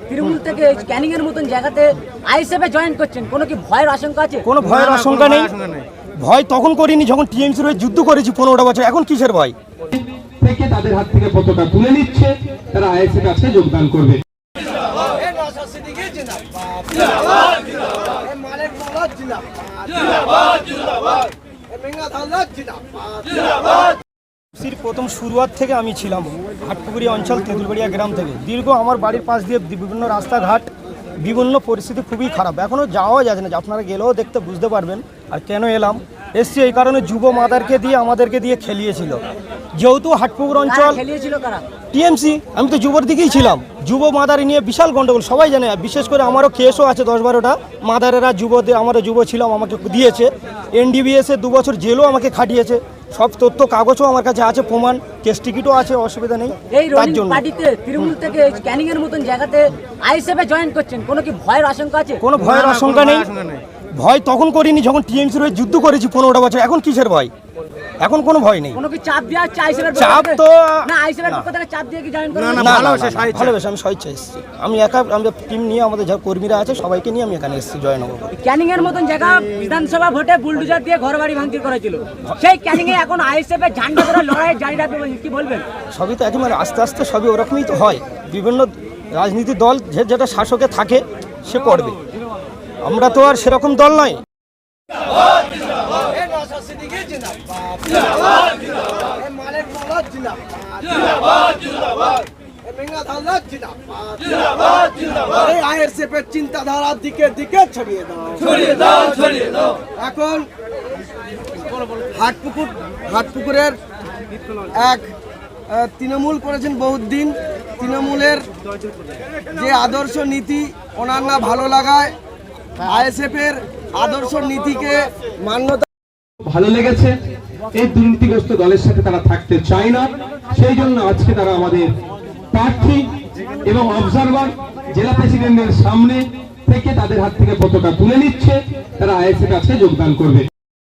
তৃণমূল থেকে ক্যানিং এর মতন জায়গাতে আইএসএফ এ জয়েন করছেন, কোনো কি ভয়ের আশঙ্কা আছে? কোনো ভয়ের আশঙ্কা নেই। ভয় তখন করিনি যখন টিএমসির হয়ে যুদ্ধ করেছি 15টা বছর, এখন কিসের ভয়? থেকে তাদের হাত থেকে পতাকা তুলে নিচ্ছে, তারা আইএসএফ কাছে যোগদান করবে। প্রথম শুরুয়াত থেকে আমি ছিলাম হাটপুকুরি অঞ্চল তেঁতুলবাড়িয়া গ্রাম থেকে। দীর্ঘ আমার বাড়ির পাশ দিয়ে বিভিন্ন রাস্তাঘাট, বিভিন্ন পরিস্থিতি খুবই খারাপ, এখনও যাওয়া যাচ্ছে না। আপনারা গেলেও দেখতে বুঝতে পারবেন। আর কেন এসছি এই কারণে যুব মাদারকে দিয়ে আমাদেরকে দিয়ে খেলিয়েছিল। যেহেতু হাটপুকুর অঞ্চল টিএমসি, আমি তো যুবর দিকেই ছিলাম। যুব মাদারি নিয়ে বিশাল গন্ডগোল, সবাই জানে। বিশেষ করে আমারও কেসও আছে 10-12টা মাদারেরা যুবদের, আমারও যুব ছিলাম, আমাকে দিয়েছে। এনডিবিএসে 2 বছর জেলও আমাকে খাটিয়েছে। সব তথ্য কাগজও আমার কাছে আছে, প্রমাণ, কেস টিকিটও আছে, অসুবিধা নেই। তার জন্য তৃণমূল থেকে ক্যানিং এর মতন জায়গাতে আইএসএফ এ জয়েন করছেন, কোনো কি ভয়ের আশঙ্কা আছে? কোনো ভয়ের আশঙ্কা নেই। ভয় তখন করিনি যখন টিএমসির হয়ে যুদ্ধ করেছি 15টা বছর, এখন কিসের ভয়? এখন কোনো ভয় নেই। কোনো কি চাপ দেওয়া হচ্ছে আইএসএফ এর? চাপ তো না, আইএসএফ এর পক্ষ থেকে চাপ দিয়ে কি জয়েন করবেন? না, ভালোবেসে আমি স্বেচ্ছায় এসেছি। আমি একা, আমাদের টিম নিয়ে, আমাদের যা কর্মীরা আছে সবাইকে নিয়ে আমি এখানে এসেছি জয়েন হবো। ক্যানিং এর মতন জায়গা বিধানসভা ভোটে বুলডোজার দিয়ে ঘরবাড়ি ভাঙচুর করেছিল, সেই ক্যানিং এ এখন আইএসএফ এর ঝান্ডা ধরে লড়াই জারি রাখবে, কি বলবেন? সবই তো একই, মানে আস্তে আস্তে সবই ওরকমই তো হয়। বিভিন্ন রাজনীতি দল যেটা শাসকে থাকে সে করবে, আমরা তো আর সেরকম দল নয়। চিন্তাধারার দিকে দিকে ছড়িয়ে দাও। এখন হাটপুকুরের এক তৃণমূল করেছেন বহুদিন। তৃণমূলের যে আদর্শ নীতি ওনার না ভালো লাগায় আইএসএফ এর আদর্শ নীতিকে মান্যতা ভালো লেগেছে। এই দুর্নীতিগ্রস্ত দলের সাথে তারা থাকতে চায় না, সেই জন্য আজকে তারা আমাদের প্রার্থী এবং অবজারভার জেলা প্রেসিডেন্টের সামনে থেকে তাদের হাত থেকে পতাকা তুলে নিচ্ছে, তারা আইএসএফ কাছে যোগদান করবে।